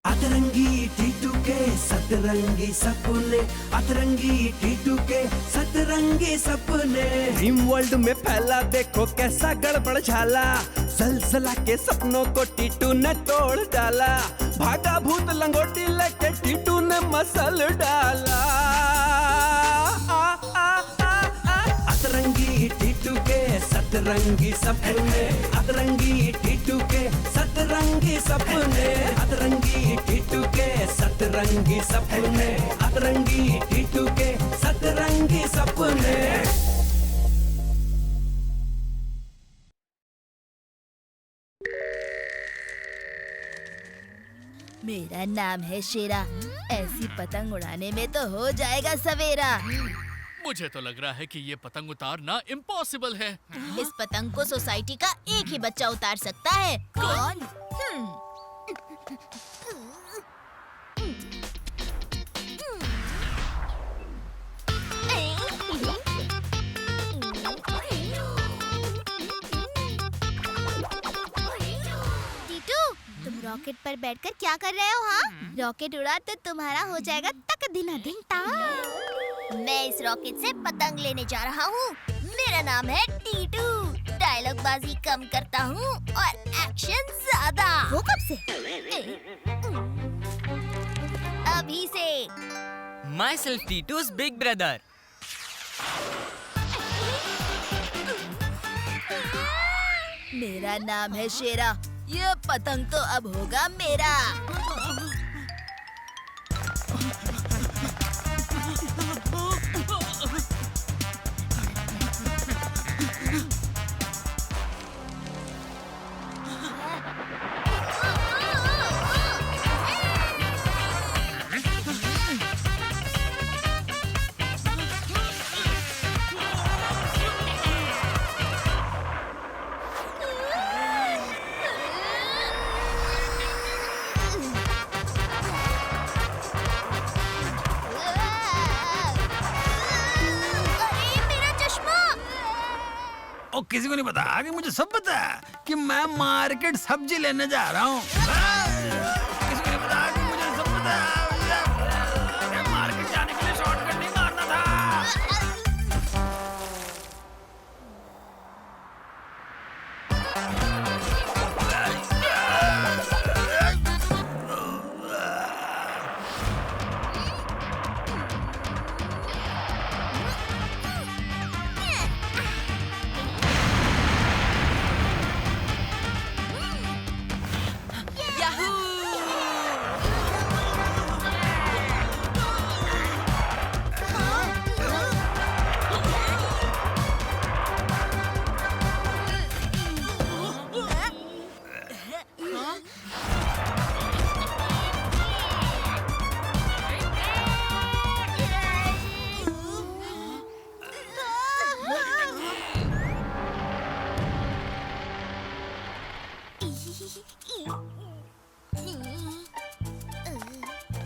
अतरंगी टीटू के सतरंगी सपने, अतरंगी टीटू के सतरंगी सपने। ड्रीम वर्ल्ड में फैला देखो कैसा गड़बड़ झाला, सलसला के सपनों को टीटू ने तोड़ डाला। भागा भूत लंगोटी लेके टीटू ने मसल डाला। अतरंगी टीटू के सतरंगी सपने, अतरंगी टीटू के सतरंगी सपने, अतरंगी टीटू के सतरंगी सपने, अतरंगी टीटू के सतरंगी सपने। मेरा नाम है शेरा, ऐसी पतंग उड़ाने में तो हो जाएगा सवेरा। मुझे तो लग रहा है कि ये पतंग उतारना इम्पॉसिबल है। इस पतंग को सोसाइटी का एक ही बच्चा उतार सकता है। कौन? टीटू, तुम रॉकेट पर बैठकर क्या कर रहे हो? हाँ, रॉकेट उड़ा तो तुम्हारा हो जाएगा तक दिना दिन ता। मैं इस रॉकेट से पतंग लेने जा रहा हूँ। मेरा नाम है टीटू। डायलॉग बाजी कम करता हूँ और एक्शन ज्यादा। वो कब से? अभी से। Myself Titu's big brother. मेरा नाम है शेरा। ये पतंग तो अब होगा मेरा। और किसी को नहीं पता, आगे मुझे सब पता है कि मैं मार्केट सब्जी लेने जा रहा हूँ। किसी को नहीं पता कि मुझे सब पता है। मार्केट जाने के लिए शॉर्टकट नहीं मारना था।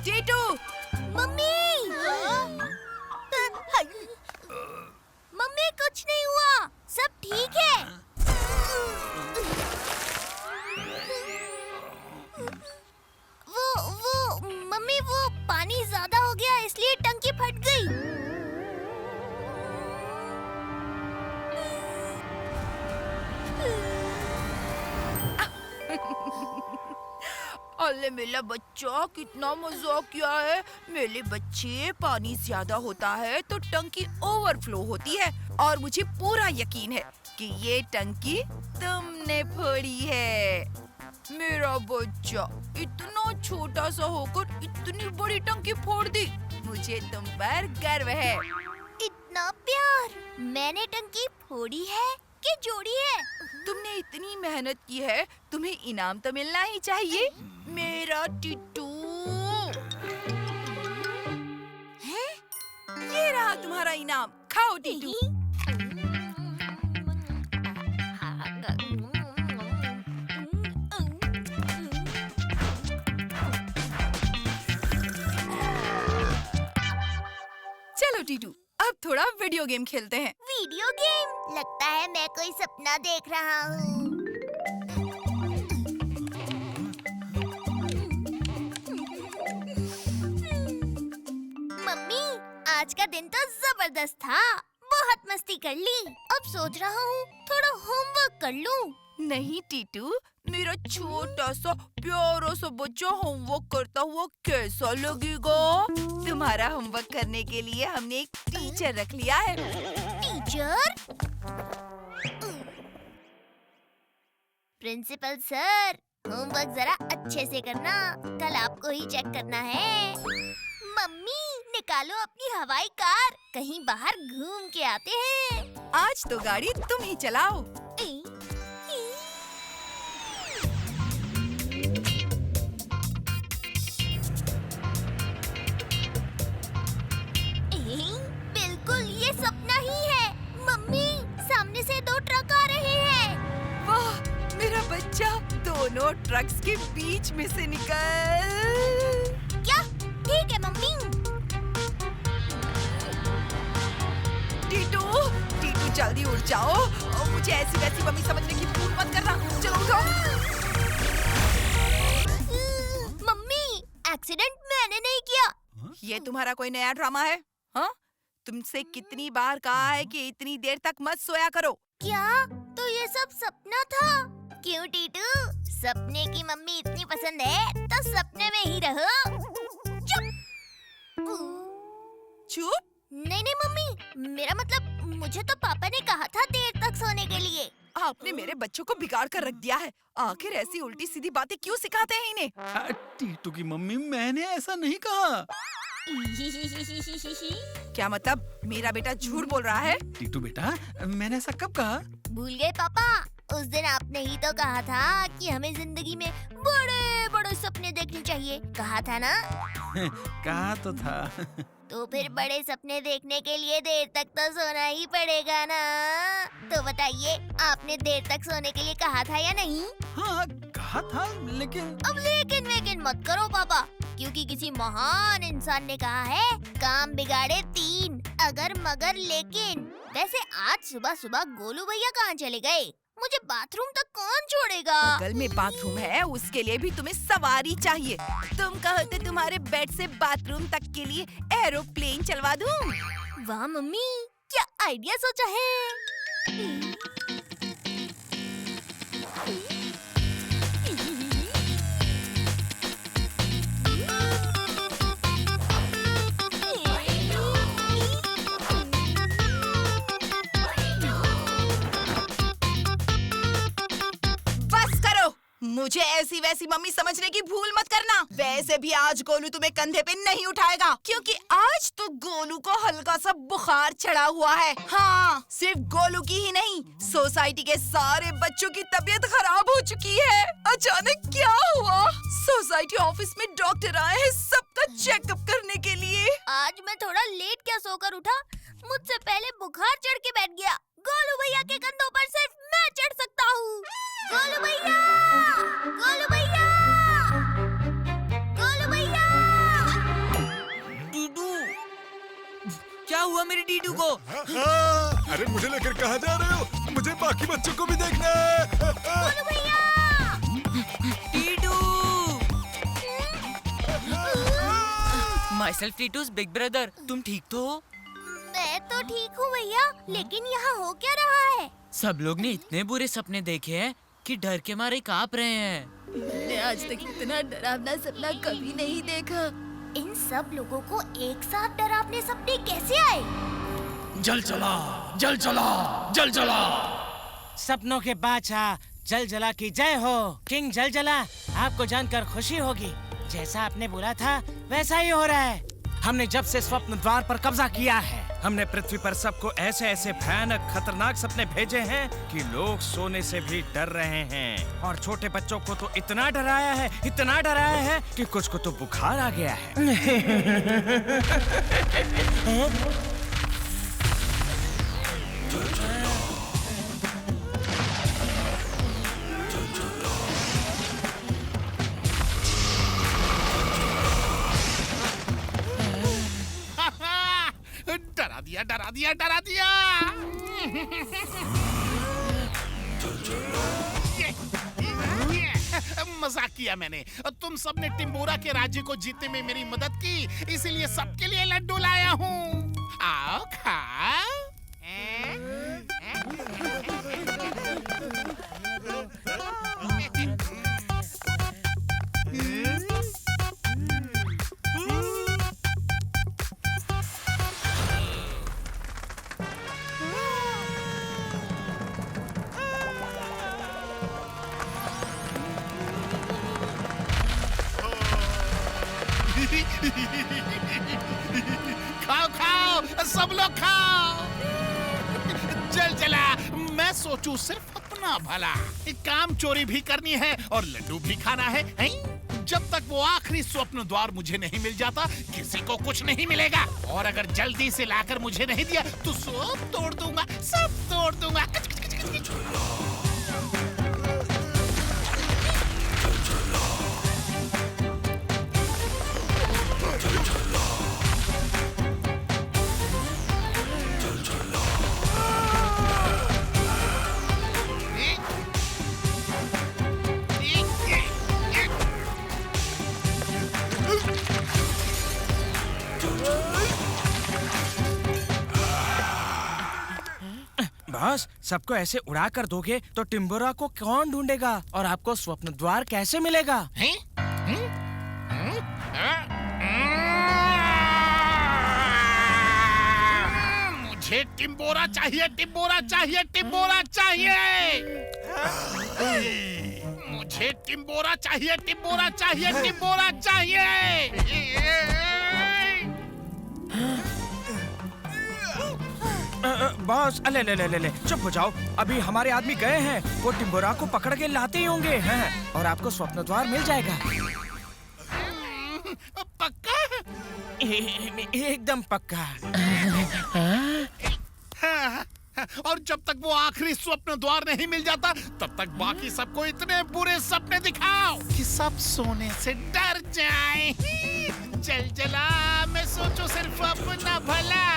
टीटू, मम्मी। मम्मी, कुछ नहीं हुआ, सब ठीक है। वो मम्मी, वो पानी ज्यादा हो गया इसलिए टंकी फट गई। अल्ले मेरा बच्चा, कितना मजाक किया है। मेरे बच्चे, पानी ज्यादा होता है तो टंकी ओवरफ्लो होती है और मुझे पूरा यकीन है कि ये टंकी तुमने फोड़ी है। मेरा बच्चा इतना छोटा सा होकर इतनी बड़ी टंकी फोड़ दी। मुझे तुम पर गर्व है। इतना प्यार। मैंने टंकी फोड़ी है कि जोड़ी है? तुमने इतनी मेहनत की है, तुम्हें इनाम तो मिलना ही चाहिए। मेरा टिट्टू। हैं? ये रहा तुम्हारा इनाम, खाओ टिट्टू। चलो टीटू, अब थोड़ा वीडियो गेम खेलते हैं। Video game? लगता है मैं कोई सपना देख रहा हूँ। आज का दिन तो जबरदस्त था। बहुत मस्ती कर ली। अब सोच रहा हूँ थोड़ा होमवर्क कर लूँ। नहीं टीटू, मेरा छोटा सा प्यारा सा बच्चा होमवर्क करता हुआ कैसा लगेगा? तुम्हारा होमवर्क करने के लिए हमने एक टीचर रख लिया है। टीचर? प्रिंसिपल सर, होमवर्क जरा अच्छे से करना, कल आपको ही चेक करना है। मम्मी, निकालो अपनी हवाई कार, कहीं बाहर घूम के आते हैं। आज तो गाड़ी तुम ही चलाओ। बिल्कुल ये सपना ही है। मम्मी, सामने से 2 ट्रक आ रहे हैं। वाह, मेरा बच्चा दोनों ट्रक्स के बीच में से निकल। क्या? ठीक है मम्मी। टीटू, टीटू जल्दी उठ जाओ और मुझे ऐसी वैसी मम्मी समझने की भूल मत करना। चलो उठो। मम्मी, एक्सीडेंट मैंने नहीं किया। ये तुम्हारा कोई नया ड्रामा है? हाँ? तुमसे कितनी बार कहा है कि इतनी देर तक मत सोया करो। क्या? तो ये सब सपना था? क्यों टीटू? सपने की मम्मी इतनी पसंद है तो सपने में ही रहो। चुप। चुप? नहीं मम्मी, मेरा मतलब मुझे तो पापा ने कहा था देर तक सोने के लिए। आपने मेरे बच्चों को बिगाड़ कर रख दिया है। आखिर ऐसी उल्टी सीधी बातें क्यों सिखाते हैं इन्हें? टीटू की मम्मी, मैंने ऐसा नहीं कहा। क्या मतलब? मेरा बेटा झूठ बोल रहा है? टीटू बेटा, मैंने ऐसा कब कहा? भूल गए पापा? उस दिन आपने ही तो कहा था कि हमें जिंदगी में बड़े बड़े सपने देखने चाहिए। कहा था ना? कहा तो था। तो फिर बड़े सपने देखने के लिए देर तक तो सोना ही पड़ेगा ना। तो बताइए, आपने देर तक सोने के लिए कहा था या नहीं? हाँ, कहा था, लेकिन अब लेकिन मत करो पापा, क्योंकि किसी महान इंसान ने कहा है, काम बिगाड़े 3 अगर मगर लेकिन। वैसे आज सुबह सुबह गोलू भैया कहाँ चले गए? मुझे बाथरूम तक कौन छोड़ेगा? बगल में बाथरूम है, उसके लिए भी तुम्हें सवारी चाहिए। तुम कहते तुम्हारे बेड से बाथरूम तक के लिए एरोप्लेन चलवा दूं? वाह मम्मी, क्या आइडिया सोचा है। मुझे ऐसी वैसी मम्मी समझने की भूल मत करना। वैसे भी आज गोलू तुम्हें कंधे पे नहीं उठाएगा, क्योंकि आज तो गोलू को हल्का सा बुखार चढ़ा हुआ है। हाँ, सिर्फ गोलू की ही नहीं, सोसाइटी के सारे बच्चों की तबीयत खराब हो चुकी है। अचानक क्या हुआ? सोसाइटी ऑफिस में डॉक्टर आए हैं सबका चेकअप करने के लिए। आज मैं थोड़ा लेट क्या सोकर उठा, मुझसे पहले बुखार चढ़ के बैठ गया। गोलू भैया के कंधों पर सिर्फ मैं चढ़ सकता हूँ। गोलू भैया! गोलू भैया! गोलू भैया! डीडू, क्या हुआ मेरे डीडू को? अरे मुझे लेकर कहाँ जा रहे हो? मुझे बाकी बच्चों को भी देखना है। गोलू भैया! डीडू! माई सेल्फ टीटू's बिग ब्रदर, तुम ठीक तो हो? मैं तो ठीक हूँ भैया, लेकिन यहाँ हो क्या रहा है? सब लोग ने इतने बुरे सपने देखे हैं कि डर के मारे कांप रहे हैं। मैंने आज तक इतना डरावना सपना कभी नहीं देखा। इन सब लोगों को एक साथ डरावने सपने कैसे आए? जल चला, जल चला, जल चला। सपनों के बादशाह जल जला की जय हो। किंग जल जला, आपको जानकर खुशी होगी, जैसा आपने बोला था वैसा ही हो रहा है। हमने जब से स्वप्न द्वार पर कब्जा किया है, हमने पृथ्वी पर सबको ऐसे ऐसे भयानक खतरनाक सपने भेजे हैं कि लोग सोने से भी डर रहे हैं। और छोटे बच्चों को तो इतना डराया है कि कुछ को तो बुखार आ गया है। डरा दिया। मजाक किया मैंने। तुम सबने टिम्बोरा के राज्य को जीतने में मेरी मदद की, इसीलिए सबके लिए लड्डू लाया हूँ। आओ खाओ। खाओ खाओ, सब लोग खाओ। जल जला, मैं सोचूं सिर्फ अपना भला। काम चोरी भी करनी है और लड्डू भी खाना है, हैं? जब तक वो आखिरी स्वप्न द्वार मुझे नहीं मिल जाता, किसी को कुछ नहीं मिलेगा। और अगर जल्दी से लाकर मुझे नहीं दिया तो सब तोड़ दूंगा, सब तोड़ दूंगा। बॉस, सबको ऐसे उड़ा कर दोगे तो टिम्बोरा को कौन ढूंढेगा और आपको स्वप्न द्वार कैसे मिलेगा? हैं? मुझे टिम्बोरा चाहिए, टिम्बोरा चाहिए, टिम्बोरा चाहिए। मुझे टिम्बोरा चाहिए, टिम्बोरा चाहिए, टिम्बोरा चाहिए। बॉस, ले ले ले ले ले, चुप हो जाओ। अभी हमारे आदमी गए हैं, वो टिम्बोरा को पकड़ के लाते ही होंगे, हैं? और आपको स्वप्न द्वार मिल जाएगा। पक्का? एकदम पक्का। और जब तक वो आखिरी स्वप्न द्वार नहीं मिल जाता, तब तक बाकी सबको इतने बुरे सपने दिखाओ कि सब सोने से डर जाएं। जल जला, मैं सोचूं सिर्फ अपना भला।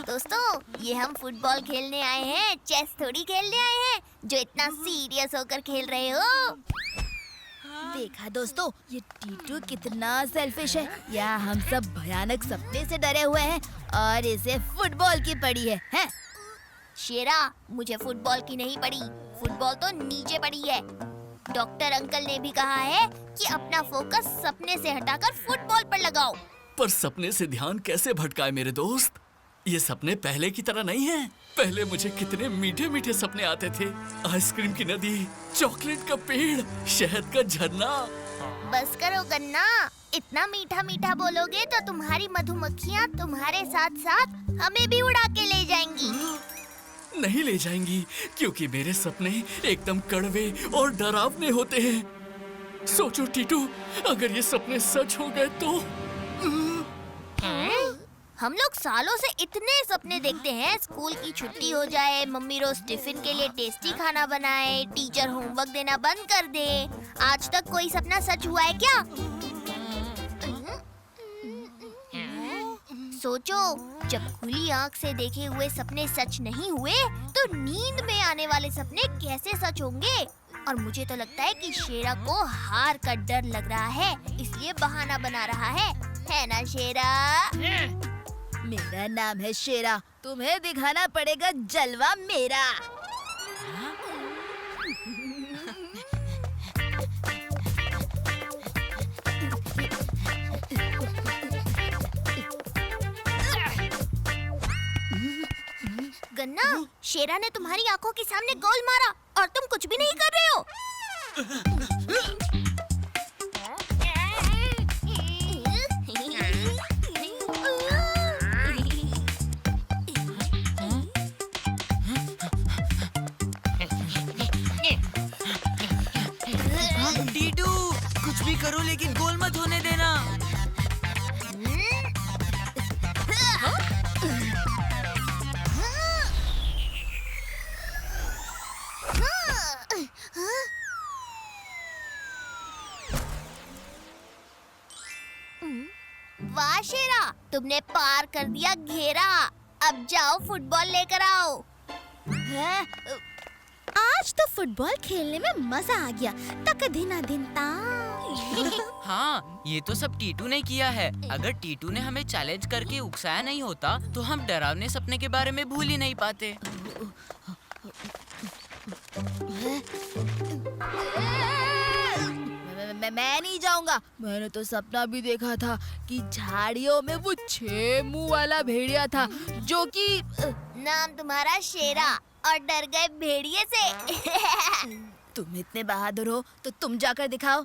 दोस्तों, ये हम फुटबॉल खेलने आए हैं, चेस थोड़ी खेलने आए हैं जो इतना सीरियस होकर खेल रहे हो। देखा दोस्तों, ये टीटू कितना सेल्फिश है। या हम सब भयानक सपने से डरे हुए हैं और इसे फुटबॉल की पड़ी है? शेरा, मुझे फुटबॉल की नहीं पड़ी, फुटबॉल तो नीचे पड़ी है। डॉक्टर अंकल ने भी कहा है कि अपना फोकस सपने से हटाकर फुटबॉल पर लगाओ। पर सपने से ध्यान कैसे भटकाए मेरे दोस्त? ये सपने पहले की तरह नहीं हैं। पहले मुझे कितने मीठे मीठे सपने आते थे। आइसक्रीम की नदी, चॉकलेट का पेड़, शहद का झरना। बस करो गन्ना, इतना मीठा मीठा बोलोगे तो तुम्हारी मधुमक्खियाँ तुम्हारे साथ साथ हमें भी उड़ा के ले जाएंगी। नहीं ले जाएंगी, क्योंकि मेरे सपने एकदम कड़वे और डरावने होते हैं। सोचो टीटू, अगर ये सपने सच हो गए तो। हम लोग सालों से इतने सपने देखते हैं, स्कूल की छुट्टी हो जाए, मम्मी रोज टिफिन के लिए टेस्टी खाना बनाए, टीचर होमवर्क देना बंद कर दे। आज तक कोई सपना सच हुआ है क्या? सोचो, जब खुली आंख से देखे हुए सपने सच नहीं हुए, तो नींद में आने वाले सपने कैसे सच होंगे? और मुझे तो लगता है कि शेरा को हार का डर लग रहा है, इसलिए बहाना बना रहा है ना शेरा? मेरा नाम है शेरा, तुम्हें दिखाना पड़ेगा जलवा मेरा। गन्ना, शेरा ने तुम्हारी आंखों के सामने गोल मारा और तुम कुछ भी नहीं कर रहे हो। टीटू, कुछ भी करो लेकिन गोल मत होने देना। वाह शेरा, तुमने पार कर दिया घेरा। अब जाओ फुटबॉल लेकर आओ। आज तो फुटबॉल खेलने में मजा आ गया। तक दिन दिन ता। हाँ, ये तो सब टीटू ने किया है। अगर टीटू ने हमें चैलेंज करके उकसाया नहीं होता तो हम डरावने सपने के बारे में भूल ही नहीं पाते। मैं नहीं जाऊंगा। मैंने तो सपना भी देखा था कि झाड़ियों में वो 6 मुंह वाला भेड़िया था जो कि नाम तुम्हारा शेरा और डर गए भेड़िए से। तुम इतने बहादुर हो तो तुम जाकर दिखाओ।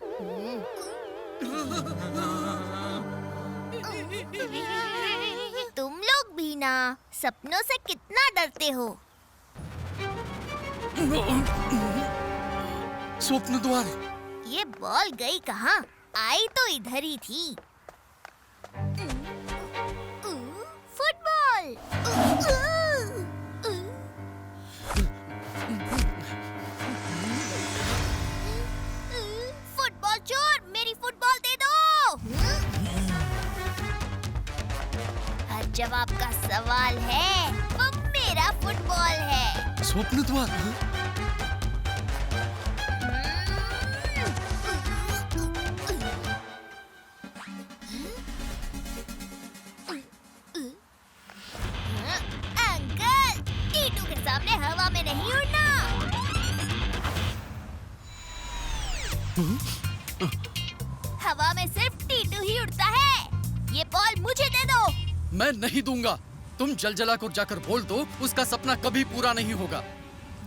तुम लोग भी ना सपनों से कितना डरते हो। स्वप्न द्वार। ये बॉल गई कहाँ? आई तो इधर ही थी। फुटबॉल। फुटबॉल चोर, मेरी फुटबॉल दे दो। हर जवाब का सवाल है, वो मेरा फुटबॉल है। स्वप्न द्वार। अंकल, टीटू के सामने हवा में नहीं उड़ना। हवा में सिर्फ टीटू ही उड़ता है। ये बॉल मुझे दे दो। मैं नहीं दूंगा। तुम जलजला को जाकर बोल दो, उसका सपना कभी पूरा नहीं होगा।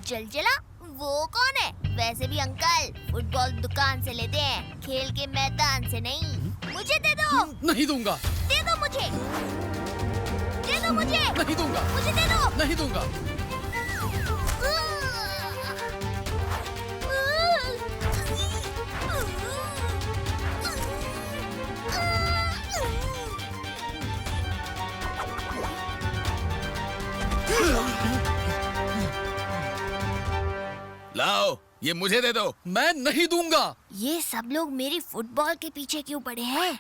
जलजला? वो कौन है? वैसे भी अंकल फुटबॉल दुकान से लेते हैं, खेल के मैदान से नहीं। मुझे दे दो। नहीं दूंगा। दे दो मुझे। दे दो मुझे। नहीं दूंगा। मुझे दे दो। नहीं दूंगा। लाओ, ये मुझे दे दो। मैं नहीं दूंगा। ये सब लोग मेरी फुटबॉल के पीछे क्यों पड़े हैं?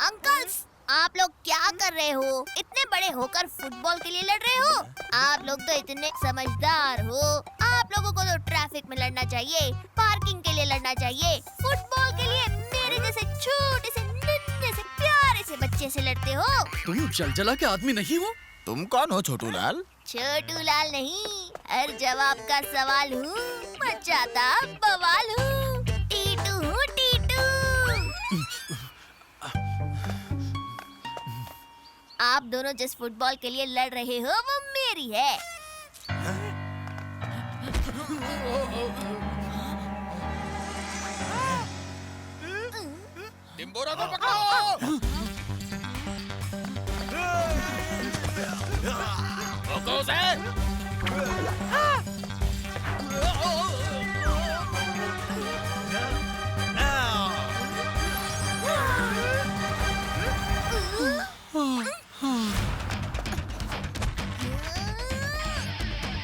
अंकल्स, आप लोग क्या कर रहे हो? इतने बड़े होकर फुटबॉल के लिए लड़ रहे हो? आप लोग तो इतने समझदार हो। आप लोगों को तो ट्रैफिक में लड़ना चाहिए, पार्किंग के लिए लड़ना चाहिए। फुटबॉल के लिए मेरे जैसे छोटे से नन्हे से प्यारे से बच्चे से लड़ते हो। तुम जलजला के आदमी नहीं हो? तुम कौन हो छोटू लाल? छोटू लाल नहीं, हर जवाब का सवाल हूँ, मचाता बवाल हूँ। टीटू हूँ, टीटू। आप दोनों जिस फुटबॉल के लिए लड़ रहे हो वो मेरी है। टिम्बोरा को पकड़ो। रोको उसे।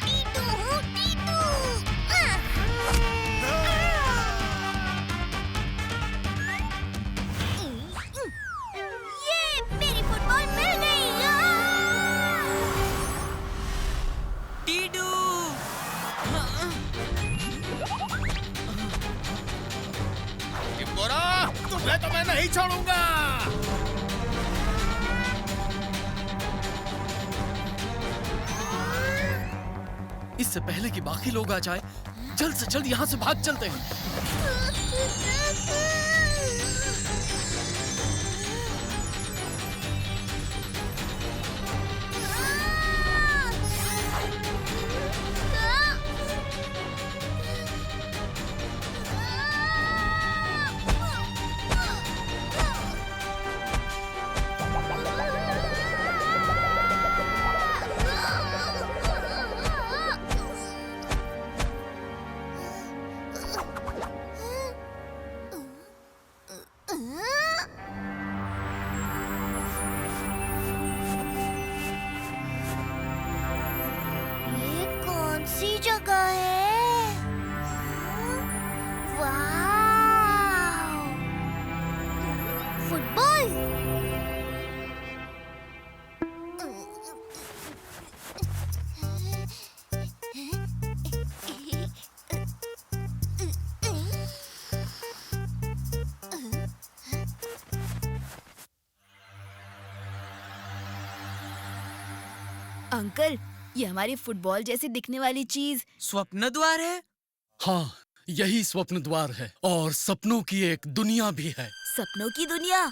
टीटू हूँ, टीटू। ये मेरी फुटबॉल मिल गई। टीटू! टिम्बोरा, तुम्हें तो मैं नहीं छोड़ूंगा। इससे पहले कि बाकी लोग आ जाए, जल्द से जल्द यहाँ से भाग चलते हैं। ये कौन सी जगह है? वाह! फुटबॉल? अंकल, ये हमारी फुटबॉल जैसी दिखने वाली चीज स्वप्न द्वार है। हाँ, यही स्वप्न द्वार है और सपनों की एक दुनिया भी है। सपनों की दुनिया।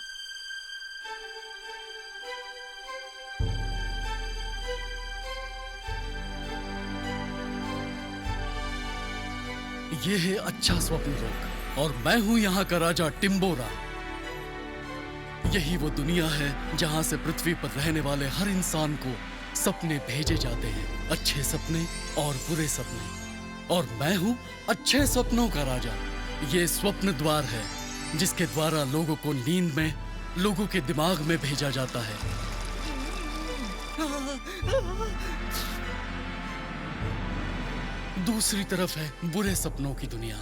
ये है अच्छा स्वप्न लोक और मैं हूँ यहाँ का राजा टिम्बोरा। यही वो दुनिया है जहाँ से पृथ्वी पर रहने वाले हर इंसान को सपने भेजे जाते हैं, अच्छे सपने और बुरे सपने। और मैं हूँ अच्छे सपनों का राजा। ये स्वप्न द्वार है जिसके द्वारा लोगों को नींद में, लोगों के दिमाग में भेजा जाता है। दूसरी तरफ है बुरे सपनों की दुनिया।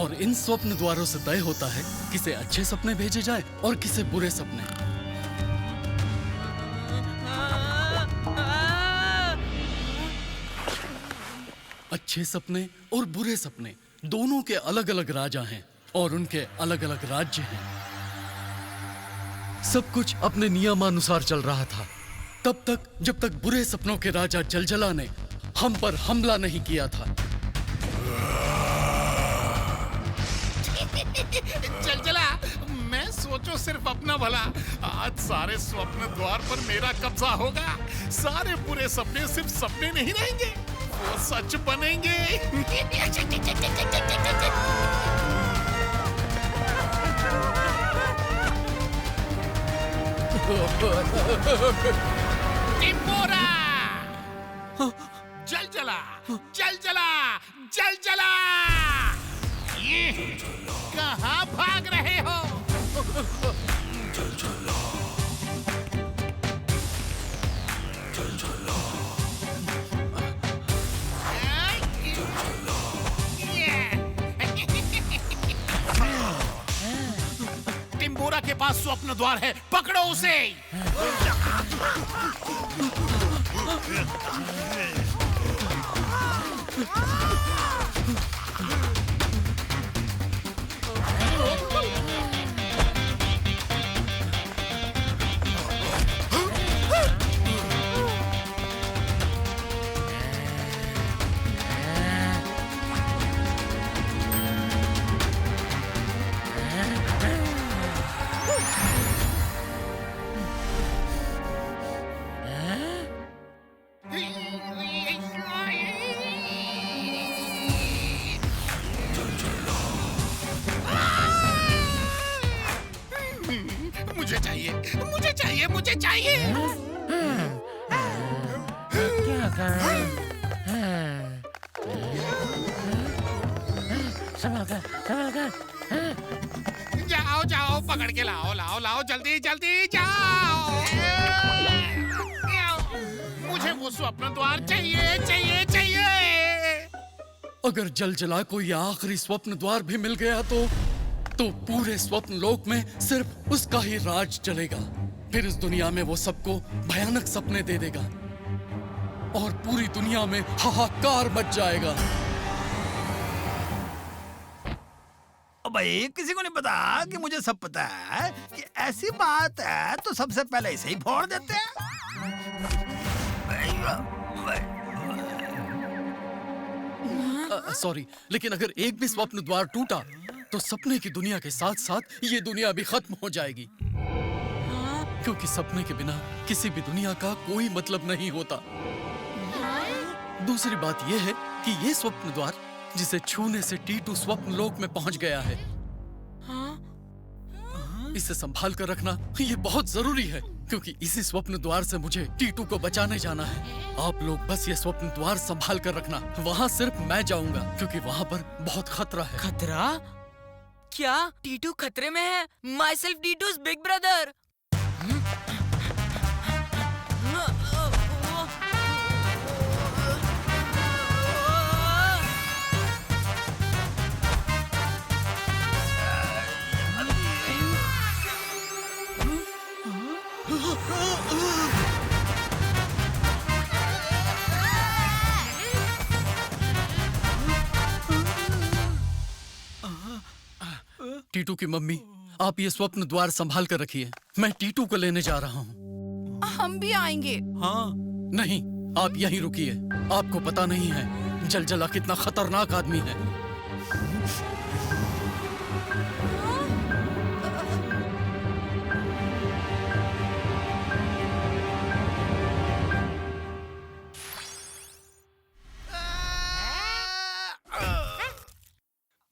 और इन स्वप्न द्वारों से तय होता है किसे अच्छे सपने भेजे जाए और किसे बुरे सपने। अच्छे सपने और बुरे सपने दोनों के अलग अलग राजा हैं और उनके अलग अलग राज्य हैं। सब कुछ अपने नियमानुसार चल रहा था तब तक जब तक बुरे सपनों के राजा जलजला ने हम पर हमला नहीं किया था। जलजला, मैं सोचो सिर्फ अपना भला। आज सारे स्वप्न द्वार पर मेरा कब्जा होगा। सारे बुरे सपने सिर्फ सपने नहीं रहेंगे, वो सच बनेंगे। टिम्बोरा! जलजला, जलजला, जलजला! कहाँ भाग रहे हो? जलजला, जलजला, टिम्बोरा के पास स्वप्न द्वार है, पकड़ो उसे। मुझे चाहिए, मुझे चाहिए, मुझे चाहिए। क्या कर? संभल कर, संभल कर। जाओ जाओ, पकड़ के लाओ, लाओ लाओ, जल्दी जल्दी जाओ। मुझे वो स्वप्न द्वार चाहिए, चाहिए, चाहिए। अगर जलजला को यह आखिरी स्वप्न द्वार भी मिल गया तो पूरे स्वप्न लोक में सिर्फ उसका ही राज चलेगा। फिर इस दुनिया में वो सबको भयानक सपने दे देगा और पूरी दुनिया में हाहाकार मच जाएगा। भाई किसी को नहीं पता कि मुझे सब पता है कि ऐसी बात है तो सबसे पहले इसे ही फोड़ देते हैं। सॉरी, लेकिन अगर एक भी स्वप्न द्वार टूटा तो सपने की दुनिया के साथ साथ ये दुनिया भी खत्म हो जाएगी। क्योंकि सपने के बिना किसी भी दुनिया का कोई मतलब नहीं होता। दूसरी बात यह है कि ये स्वप्न द्वार जिसे छूने से टीटू स्वप्न लोक में पहुंच गया है, इसे संभाल कर रखना ये बहुत जरूरी है क्योंकि इसी स्वप्न द्वार से मुझे टीटू को बचाने जाना है। आप लोग बस ये स्वप्न द्वार संभाल कर रखना। वहाँ सिर्फ मैं जाऊंगा क्योंकि वहाँ पर बहुत खतरा है। खतरा? क्या टीटू खतरे में है? Myself Titu's big brother. Titu की मम्मी, आप ये स्वप्न द्वार संभाल कर रखिए। मैं टीटू को लेने जा रहा हूँ। हम भी आएंगे। हाँ। नहीं, आप यहीं रुकिए। आपको पता नहीं है जलजला कितना खतरनाक आदमी है।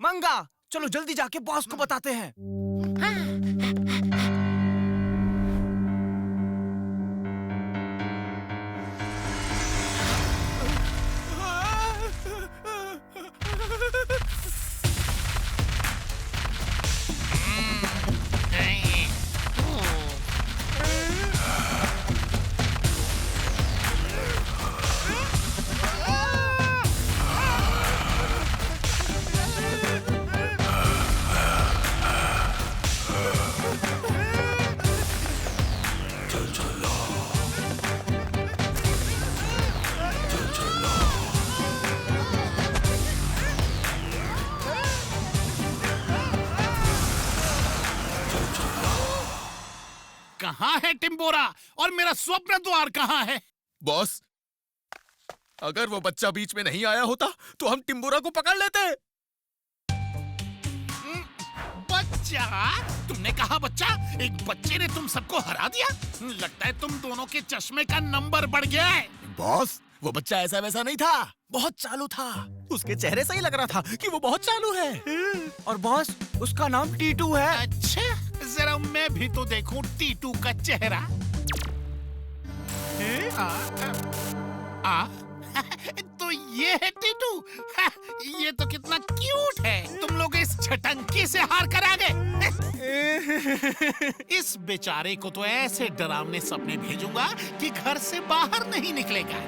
मंगा, चलो जल्दी जाके बॉस को बताते हैं। कहाँ है टिम्बोरा और मेरा स्वप्न द्वार कहाँ है? बॉस, अगर वो बच्चा बीच में नहीं आया होता तो हम टिम्बोरा को पकड़ लेते। बच्चा? तुमने कहा बच्चा? एक बच्चे ने तुम सबको हरा दिया? लगता है तुम दोनों के चश्मे का नंबर बढ़ गया है। बॉस, वो बच्चा ऐसा वैसा नहीं था, बहुत चालू था। उसके चेहरे से ही लग रहा था कि वो बहुत चालू है। और बॉस, उसका नाम टीटू है। अच्छा, जरा मैं भी तो देखूं टीटू का चेहरा। तो ये है टीटू। ये तो कितना क्यूट है। तुम लोग इस छटंकी से हार कर आ गए। इस बेचारे को तो ऐसे डरावने सपने भेजूंगा कि घर से बाहर नहीं निकलेगा।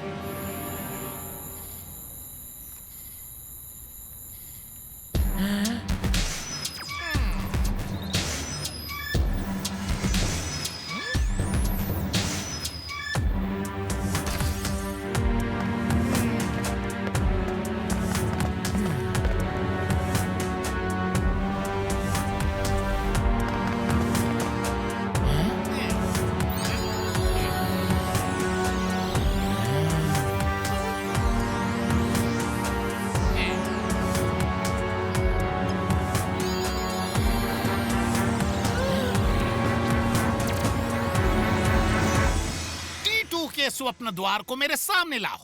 के स्वप्न द्वार को मेरे सामने लाओ।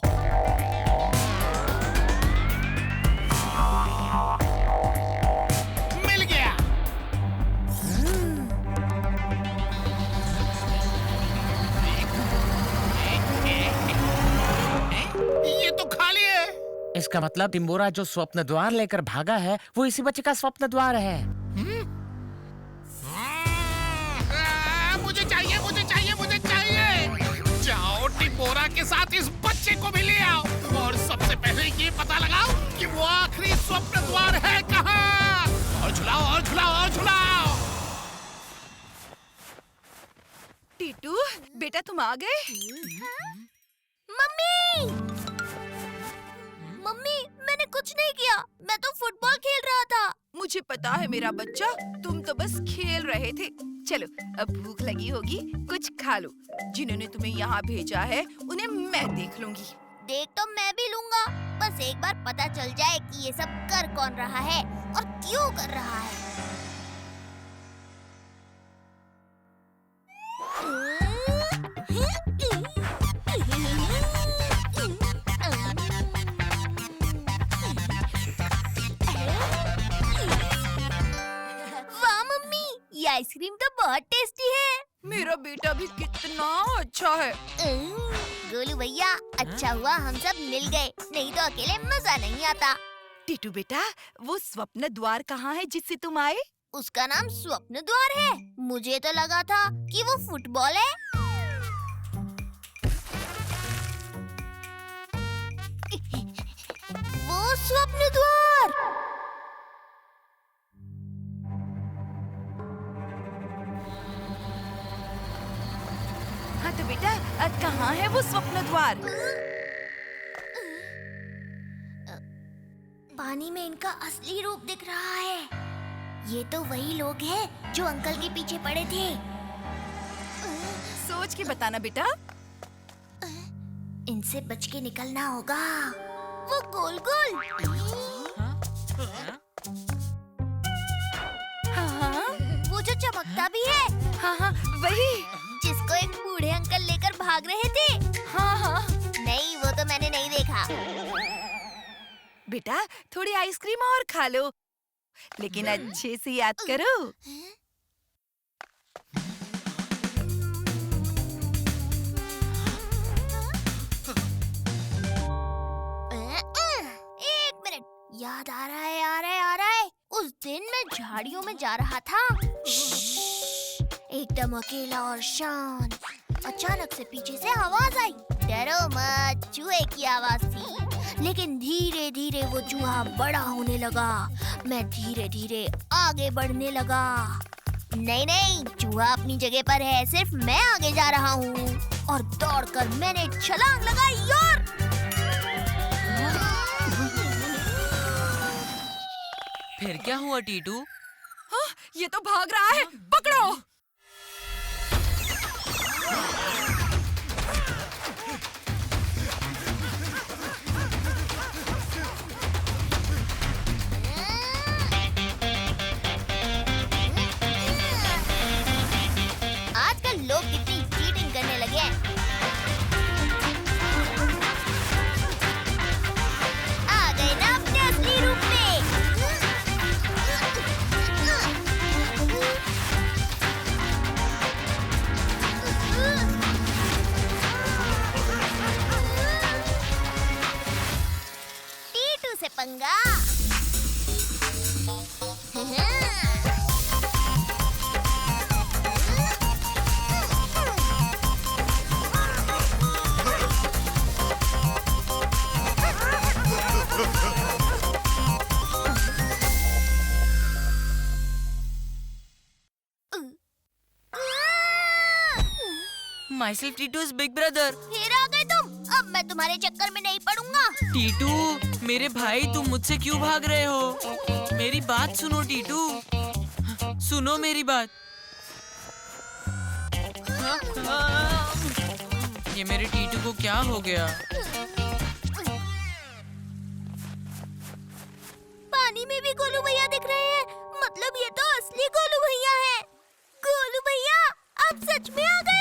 मिल गया। ये तो खाली है। इसका मतलब टिम्बोरा जो स्वप्न द्वार लेकर भागा है वो इसी बच्चे का स्वप्न द्वार है। मुझे चाहिए, मुझे चाहिए, मुझे चाहिए। जाओ टिम्बोरा के साथ इस बच्चे को भी ले आओ और सबसे पहले ये पता लगाओ कि वो आखिरी स्वप्न द्वार है कहाँ। और झुलाओ और झुलाओ और झुलाओ। टीटू, बेटा तुम आ गए? मम्मी! मम्मी, मैंने कुछ नहीं किया। मैं तो फुटबॉल खेल रहा था। मुझे पता है मेरा बच्चा, तुम तो बस खेल रहे थे। चलो, अब भूख लगी होगी, कुछ खा लो। जिन्होंने तुम्हें यहाँ भेजा है उन्हें मैं देख लूंगी। देख तो मैं भी लूंगा, बस एक बार पता चल जाए कि ये सब कर कौन रहा है और क्यों कर रहा है। वाह मम्मी, ये आइसक्रीम तो बहुत टेस्टी है। मेरा बेटा भी कितना अच्छा है। गोलू भैया, अच्छा हुआ हम सब मिल गए, नहीं तो अकेले मजा नहीं आता। टीटू बेटा, वो स्वप्न द्वार कहाँ है जिससे तुम आए? उसका नाम स्वप्न द्वार है। मुझे तो लगा था कि वो फुटबॉल है। वो स्वप्न द्वार। हाँ तो बेटा, कहाँ है वो स्वप्न द्वार? पानी में इनका असली रूप दिख रहा है। ये तो वही लोग हैं जो अंकल के पीछे पड़े थे। सोच के बताना बेटा। इनसे बच के निकलना होगा। वो गोल गोल। हाँ वो जो चमकता भी है। हाँ वही। जिसको एक बूढ़े अंकल लेकर भाग रहे थे। हाँ नहीं, वो तो मैंने नहीं देखा। बेटा थोड़ी आइसक्रीम और खा लो, लेकिन अच्छे से याद करो। एक मिनट, याद आ रहा है। उस दिन मैं झाड़ियों में जा रहा था, एकदम अकेला और शांत। अचानक से पीछे से आवाज आई। डरो मत, चूहे की आवाज थी। लेकिन धीरे धीरे वो चूहा बड़ा होने लगा। मैं धीरे धीरे आगे बढ़ने लगा। नहीं, चूहा अपनी जगह पर है, सिर्फ मैं आगे जा रहा हूँ। और दौड़कर मैंने छलांग लगाई और फिर क्या हुआ टीटू? हाँ, ये तो भाग रहा है, पकड़ो। आजकल लोग कितनी चीटिंग करने लगे हैं। आ गए ना अपने असली रूप में। टीटू से पंगा। Myself Titu's big brother. फिर आ गए तुम। अब मैं तुम्हारे चक्कर में नहीं पड़ूंगा। टीटू मेरे भाई, तुम मुझसे क्यों भाग रहे हो? मेरी बात सुनो टीटू, सुनो मेरी बात। ये मेरे टीटू को क्या हो गया? पानी में भी गोलू भैया दिख रहे हैं। मतलब ये तो असली गोलू भैया हैं। गोलू भैया आप सच में आ गए।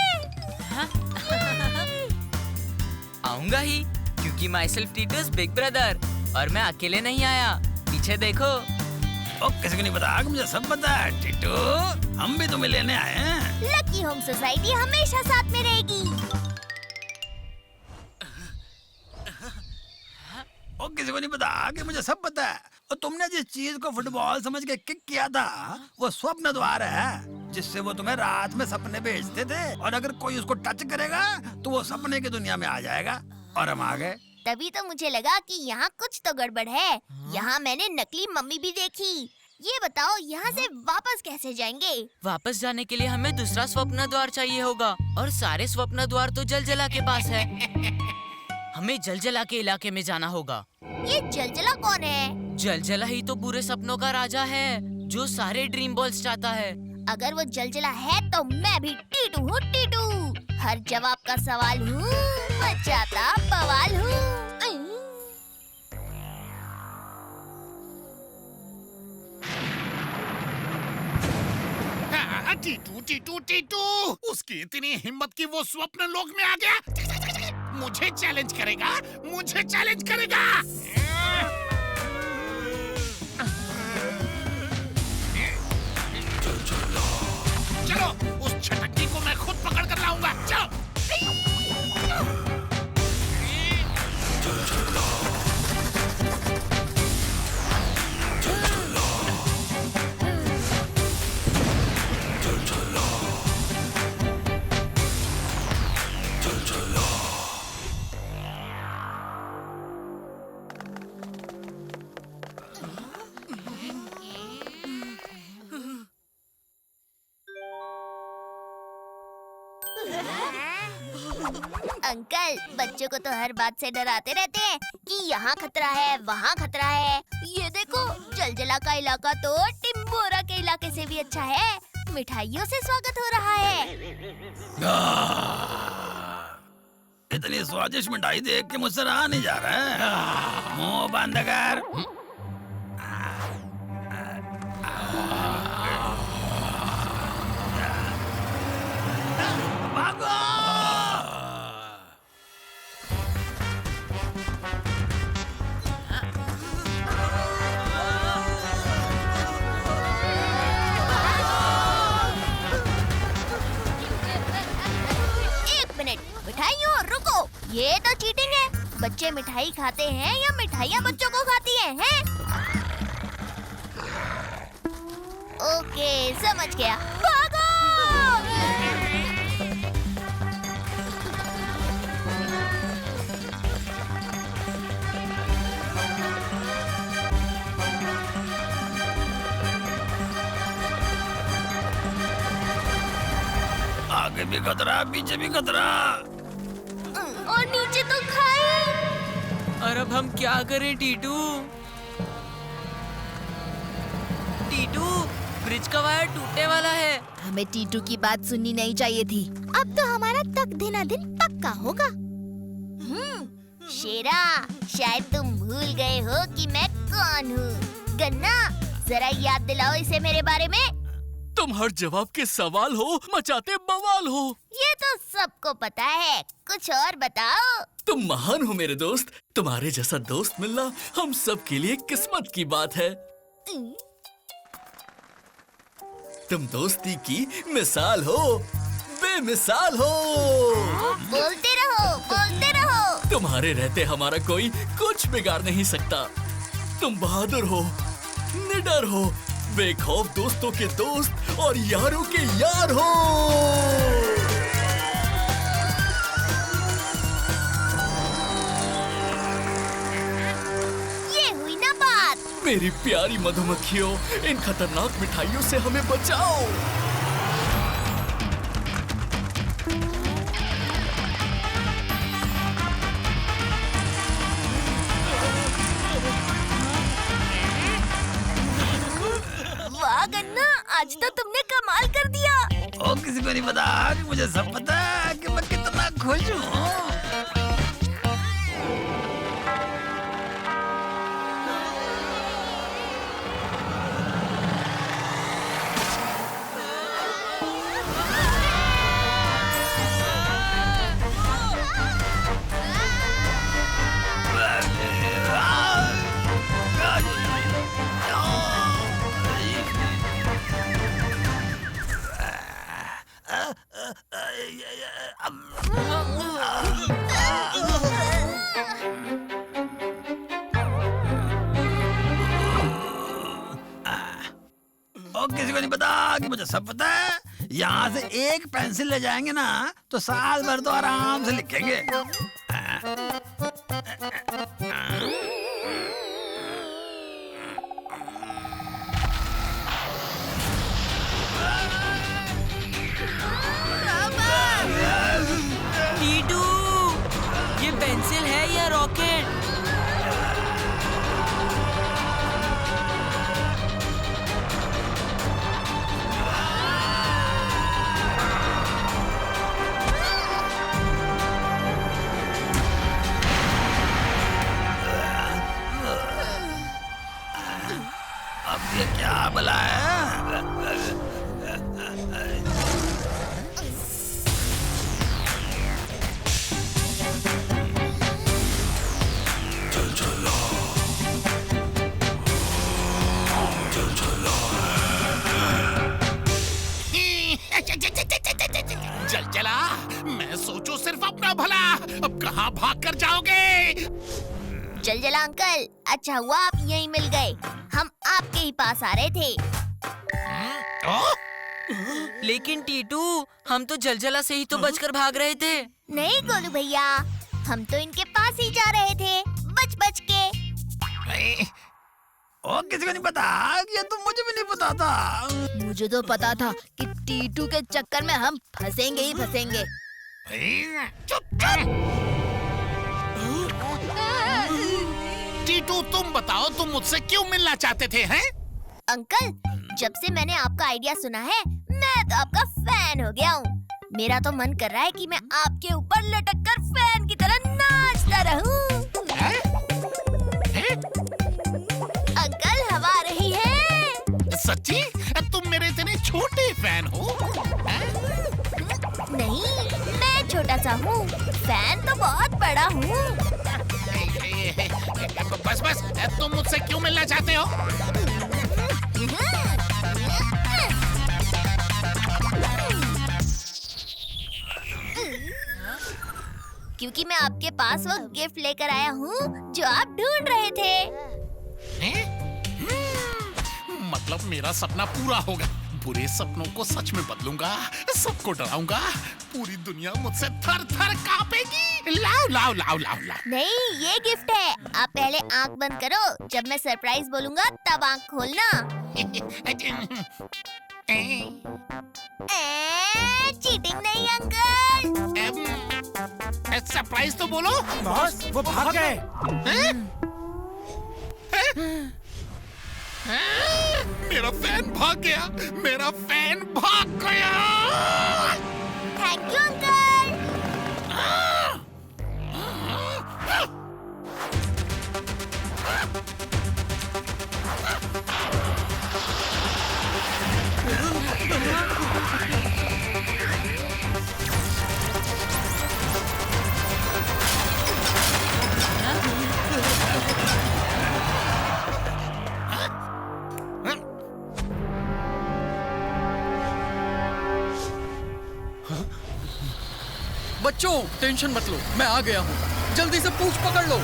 आऊंगा ही, क्योंकि माइसेल्फ टीटू's बिग ब्रदर। और मैं अकेले नहीं आया, पीछे देखो। ओ, किसी को नहीं पता कि मुझे सब पता है टीटू। हम भी तुम्हें लेने आए हैं। लकी होम सोसाइटी हमेशा साथ में रहेगी। ओ, किसी को नहीं पता कि मुझे सब पता है। और तुमने जिस चीज को फुटबॉल समझ के किक किया था, वो स्वप्न द्वार है, जिससे वो तुम्हें रात में सपने भेजते थे। और अगर कोई उसको टच करेगा तो वो सपने की दुनिया में आ जाएगा। और हम आ गए। तभी तो मुझे लगा कि यहाँ कुछ तो गड़बड़ है। यहाँ मैंने नकली मम्मी भी देखी। ये बताओ यहाँ से वापस कैसे जाएंगे? वापस जाने के लिए हमें दूसरा स्वप्न द्वार चाहिए होगा, और सारे स्वप्न द्वार तो जलजला के पास है। हमें जलजला के इलाके में जाना होगा। ये जलजला कौन है? जलजला ही तो पूरे सपनों का राजा है, जो सारे ड्रीम बॉल्स चाहता है। अगर वो जलजला है तो मैं भी टीटू हूँ, टीटू। हर जवाब का सवाल हूँ, मचाता बवाल हूँ। टीटू टीटू टीटू, उसकी इतनी हिम्मत कि वो स्वप्न लोक में आ गया। मुझे चैलेंज करेगा। चलो, उस छटक्की को मैं खुद पकड़ कर लाऊंगा। चलो। अंकल, बच्चों को तो हर बात से डराते रहते हैं कि यहाँ खतरा है, वहाँ खतरा है। ये देखो, जलजला का इलाका तो टिम्बोरा के इलाके से भी अच्छा है। मिठाइयों से स्वागत हो रहा है। इतनी स्वादिष्ट मिठाई देख के मुझसे रहा नहीं जा रहा है। मुंह बंद कर। भागो। मिठाइयों रुको, ये तो चीटिंग है। बच्चे मिठाई खाते हैं या मिठाइयाँ बच्चों को खाती हैं? ओके, समझ गया। भागो! आगे भी खतरा, पीछे भी खतरा। और नीचे तो खाए। और अब हम क्या करें टीटू? टीटू, ब्रिज का वायर टूटने वाला है। हमें टीटू की बात सुननी नहीं चाहिए थी। अब तो हमारा तक दिन पक्का होगा। शेरा, शायद तुम भूल गए हो कि मैं कौन हूँ। गन्ना, जरा याद दिलाओ इसे मेरे बारे में। तुम हर जवाब के सवाल हो, मचाते बवाल हो। ये तो सबको पता है, कुछ और बताओ। तुम महान हो मेरे दोस्त। तुम्हारे जैसा दोस्त मिलना हम सब के लिए किस्मत की बात है। तुम दोस्ती की मिसाल हो, बेमिसाल हो। बोलते रहो, बोलते रहो। तुम्हारे रहते हमारा कोई कुछ बिगाड़ नहीं सकता। तुम बहादुर हो, निडर हो, बेखौफ दोस्तों के दोस्त और यारों के यार हो। ये हुई ना बात। मेरी प्यारी मधुमक्खियों, इन खतरनाक मिठाइयों से हमें बचाओ। वाह गन्ना, आज तो तुमने कमाल कर दिया। ओ, किसी को नहीं पता कि मुझे सब पता है कि मैं कितना खुश हूँ। किसी को नहीं पता कि मुझे सब पता है। यहाँ से एक पेंसिल ले जाएंगे ना तो साल भर तो आराम से लिखेंगे। टीटू, ये पेंसिल है या रॉकेट? अब ये क्या भला है? जलजला, मैं सोचूं सिर्फ अपना भला। अब कहाँ भाग कर जाओगे? जलजला अंकल, अच्छा हुआ आप यहीं मिल गए। हम आपके ही पास आ रहे थे। लेकिन टीटू, हम तो जलजला से ही तो बचकर भाग रहे थे। नहीं गोलू भैया, हम तो इनके पास ही जा रहे थे, बच बच के। ओ, किसी को नहीं पता, ये तो मुझे भी नहीं पता था। मुझे तो पता था कि टीटू के चक्कर में हम फंसेंगे ही फंसेंगे। टीटू, तुम बताओ, तुम मुझसे क्यों मिलना चाहते थे, हैं? अंकल, जब से मैंने आपका आइडिया सुना है, मैं तो आपका फैन हो गया हूँ। मेरा तो मन कर रहा है कि मैं आपके ऊपर लटक कर फैन की तरह नाचता रहूं। अंकल हवा आ रही है। सच्ची? तुम मेरे इतने छोटे फैन हो? नहीं, मैं छोटा सा हूँ, फैन तो बहुत बड़ा हूँ। बस बस, तुम मुझसे क्यों मिलना चाहते हो? क्योंकि मैं आपके पास वो गिफ्ट लेकर आया हूँ जो आप ढूंढ रहे थे। मतलब मेरा सपना पूरा होगा। बुरे सपनों को सच में बदलूंगा, सबको डराऊंगा, पूरी दुनिया मुझसे थर थर कांपेगी। लाओ लाओ लाओ लाओ लाओ। नहीं, ये गिफ्ट है। आप पहले आंख बंद करो, जब मैं सरप्राइज बोलूंगा तब आंख खोलना। चीटिंग नहीं अंकल। सरप्राइज तो बोलो। बॉस, वो भाग गए। मेरा फैन भाग गया, मेरा फैन भाग गया। Thank you uncle. बच्चों, टेंशन मत लो, मैं आ गया हूँ। जल्दी से पूंछ पकड़ लो।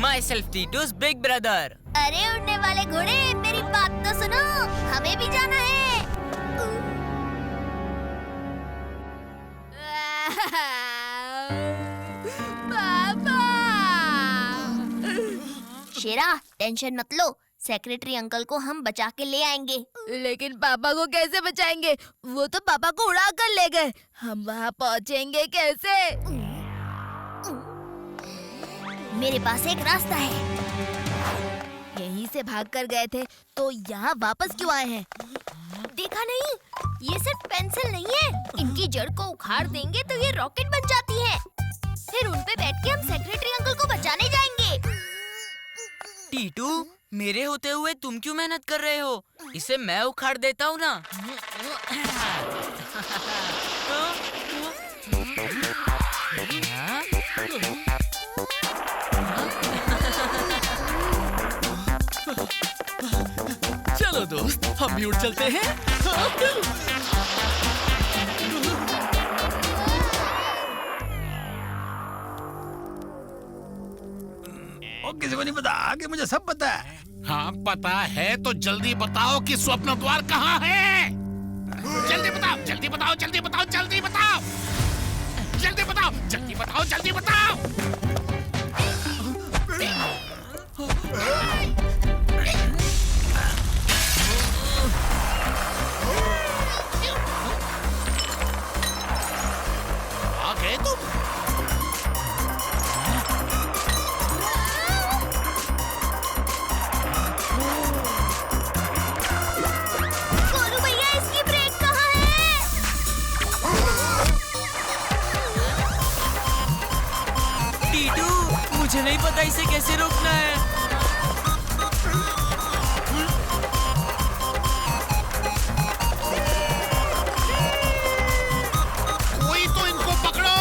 Myself Tito's big brother. अरे उड़ने वाले घोड़े, मेरी बात तो सुनो, हमें भी जाना है। पापा। शेरा, टेंशन मत लो, सेक्रेटरी अंकल को हम बचा के ले आएंगे। लेकिन पापा को कैसे बचाएंगे? वो तो पापा को उड़ा कर ले गए। हम वहाँ पहुँचेंगे कैसे? मेरे पास एक रास्ता है। यहीं से भाग कर गए थे तो यहाँ वापस क्यों आए हैं? देखा नहीं? ये सिर्फ पेंसिल नहीं है। इनकी जड़ को उखाड़ देंगे तो ये रॉकेट बन जाती है। फिर उन पे बैठ के हम सेक्रेटरी अंकल को बचाने जाएंगे। टीटू, मेरे होते हुए तुम क्यों मेहनत कर रहे हो? इसे मैं उखाड़ देता हूँ ना। चलो दोस्त, हम भी उड़ चलते हैं। किसी को नहीं पता कि मुझे सब पता है। हाँ पता है तो जल्दी बताओ कि स्वप्न द्वार कहाँ है। जल्दी बताओ, जल्दी बताओ, जल्दी बताओ, जल्दी बताओ, जल्दी बताओ, जल्दी बताओ, जल्दी बताओ। आ गए तुम? गोलू भैया, इसकी ब्रेक कहाँ है? टीटू, मुझे नहीं पता इसे कैसे रोकना है। कोई तो इनको पकड़ो।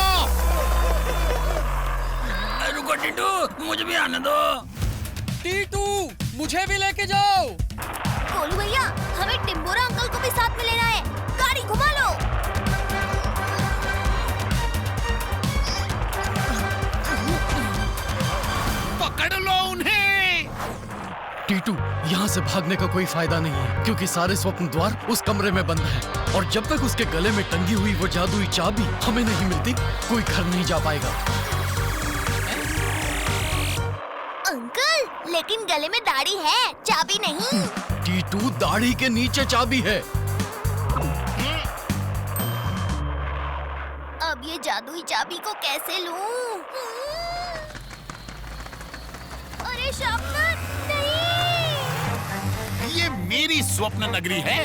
रुको टिटू, मुझे भी आने दो। टीटू, मुझे भी लेके जाओ। गोलू भैया, हमें टिम्बोरा अंकल को भी साथ में लेना है। गाड़ी घुमा लो। पकड़ लो उन्हें। टीटू, यहाँ से भागने का कोई फायदा नहीं है, क्योंकि सारे स्वप्न द्वार उस कमरे में बंद हैं। और जब तक उसके गले में टंगी हुई वो जादुई चाबी हमें नहीं मिलती, कोई घर नहीं जा पाएगा। अंकल, लेकिन गले में दाढ़ी है, चाबी नहीं। टीटू, दाढ़ी के नीचे चाबी है। अब ये जादुई चाबी को कैसे लूं? अरे शार्पनर, नहीं! ये मेरी स्वप्न नगरी है।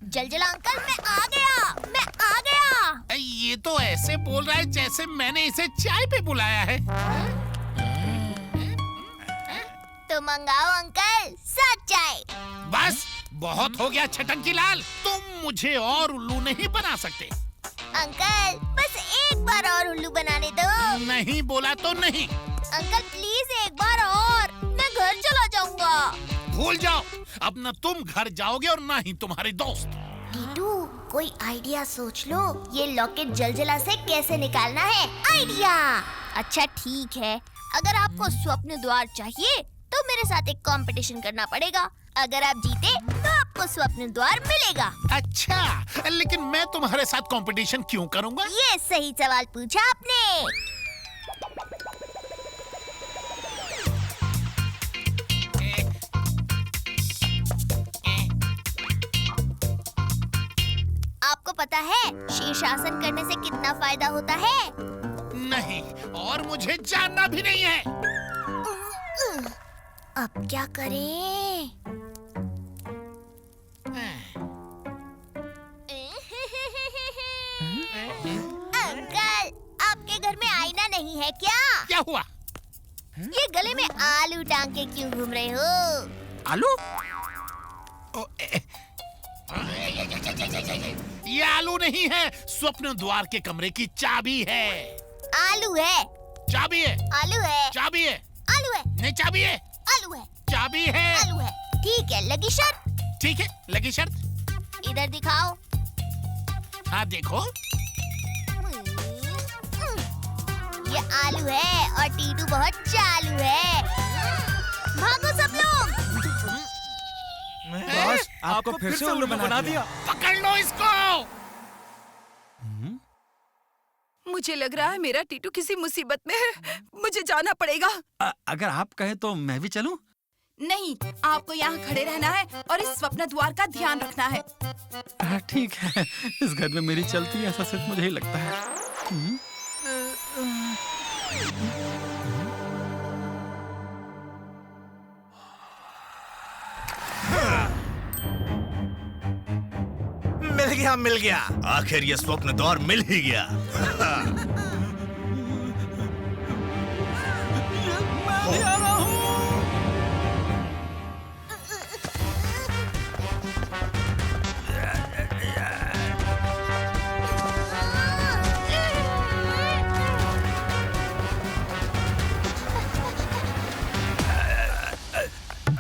जलजला अंकल, मैं आ गया। ये तो ऐसे बोल रहा है जैसे मैंने इसे चाय पे बुलाया है। तो मंगाओ अंकल, साथ चाय। बस बहुत हो गया छटंकी लाल, तुम मुझे और उल्लू नहीं बना सकते। अंकल, बस एक बार और उल्लू बनाने दो। नहीं बोला तो नहीं। अंकल प्लीज एक बार और, मैं घर चला जाऊंगा। भूल जाओ, अब न तुम घर जाओगे और ना ही तुम्हारे दोस्त। टीटू, कोई आइडिया सोच लो, ये लॉकेट जलजला से कैसे निकालना है। आइडिया! अच्छा ठीक है, अगर आपको स्वप्न द्वार चाहिए तो मेरे साथ एक कंपटीशन करना पड़ेगा। अगर आप जीते तो आपको स्वप्न द्वार मिलेगा। अच्छा, लेकिन मैं तुम्हारे साथ कंपटीशन क्यों करूंगा? ये सही सवाल पूछा आपने। आपको पता है शीर्षासन करने से कितना फायदा होता है? नहीं, और मुझे जानना भी नहीं है। अब क्या करें? अंकल, आपके घर में आईना नहीं है क्या? क्या हुआ? ये गले में आलू टांग के क्यों घूम रहे हो? आलू? ये आलू नहीं है, स्वप्न द्वार के कमरे की चाबी है। आलू है। चाबी है। आलू है। चाबी है। आलू है। नहीं, चाबी है। आलू है। चाबी है। आलू है। ठीक है, लगी शर्त। ठीक है, लगी शर्त। इधर दिखाओ। हाँ देखो। ये आलू है और टीटू बहुत चालू है। भागो सब लोग। बॉस, आपको फिर से उल्लू बना दिया। पकड़ लो इसको। मुझे लग रहा है मेरा टीटू किसी मुसीबत में है। मुझे जाना पड़ेगा। अगर आप कहे तो मैं भी चलूं? नहीं, आपको यहाँ खड़े रहना है और इस स्वप्न द्वार का ध्यान रखना है। ठीक है, इस घर में मेरी चलती है, ऐसा सिर्फ मुझे ही लगता है। मिल गया। आखिर ये स्वप्न द्वार मिल ही गया। मैं भी आ रहा हूँ।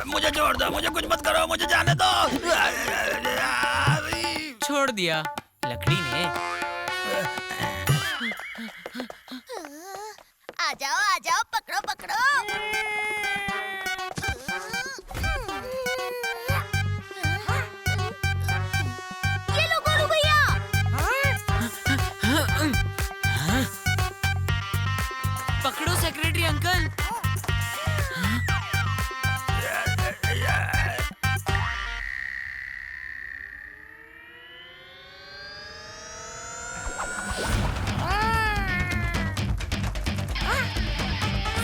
मुझे छोड़ दो, मुझे कुछ मत करो, मुझे जाने दो। छोड़ दिया लकड़ी ने। आ जाओ, पकड़ो पकड़ो। ये लो गोलू भैया। पकड़ो सेक्रेटरी अंकल।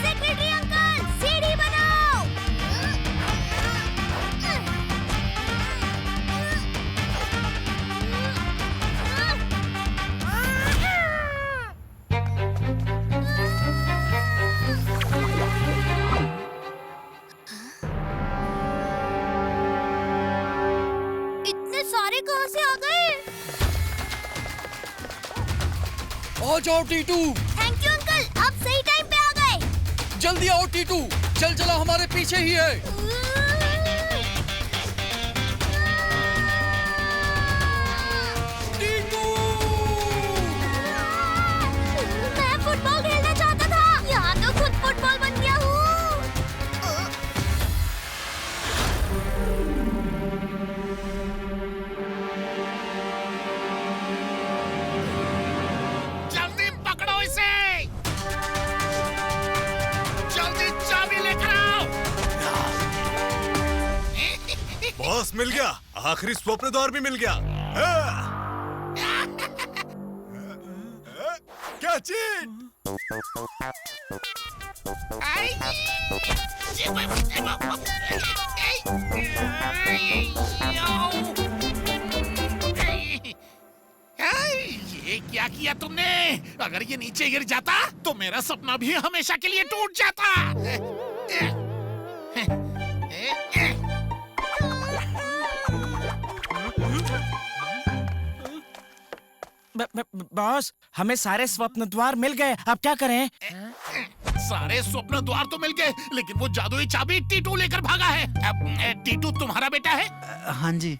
सेक्रेटरी अंकल, सीढ़ी बनाओ। आ जाओ टीटू। थैंक यू अंकल, आप सही टाइम पे आ गए। जल्दी आओ टीटू, जलजला हमारे पीछे ही है। मैं फुटबॉल खेलना चाहता था, यहाँ तो खुद फुटबॉल बन गया हूँ। जल्दी पकड़ो इसे, जल्दी चाबी लेकर आओ। बॉस मिल गया, आखिरी स्वप्न द्वार भी मिल गया। क्या चीज? ये क्या किया तुमने? अगर ये नीचे गिर जाता तो मेरा सपना भी हमेशा के लिए टूट जाता। बॉस, हमें सारे स्वप्न द्वार मिल गए, अब क्या करें? सारे स्वप्न द्वार तो मिल गए, लेकिन वो जादुई चाबी टीटू लेकर भागा है। टीटू तुम्हारा बेटा है? हाँ जी।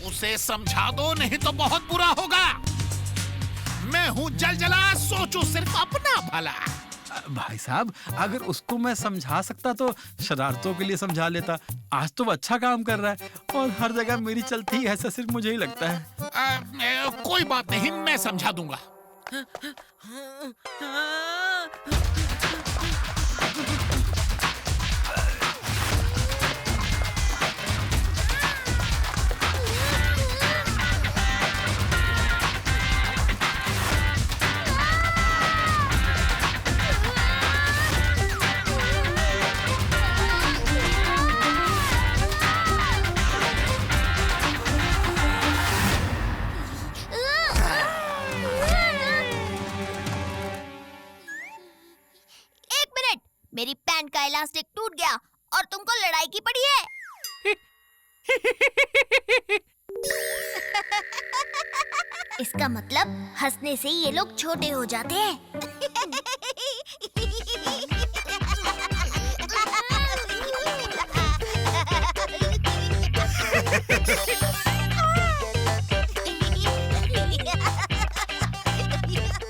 उसे समझा दो, नहीं तो बहुत बुरा होगा। मैं हूँ जलजला, सोचो सिर्फ अपना भला। भाई साहब, अगर उसको मैं समझा सकता तो शरारतों के लिए समझा लेता। आज तो वो अच्छा काम कर रहा है और हर जगह मेरी चलती है, ऐसा सिर्फ मुझे ही लगता है। कोई बात नहीं, मैं समझा दूंगा। मेरी पैंट का इलास्टिक टूट गया और तुमको लड़ाई की पड़ी है। इसका मतलब हंसने से ये लोग छोटे हो जाते हैं।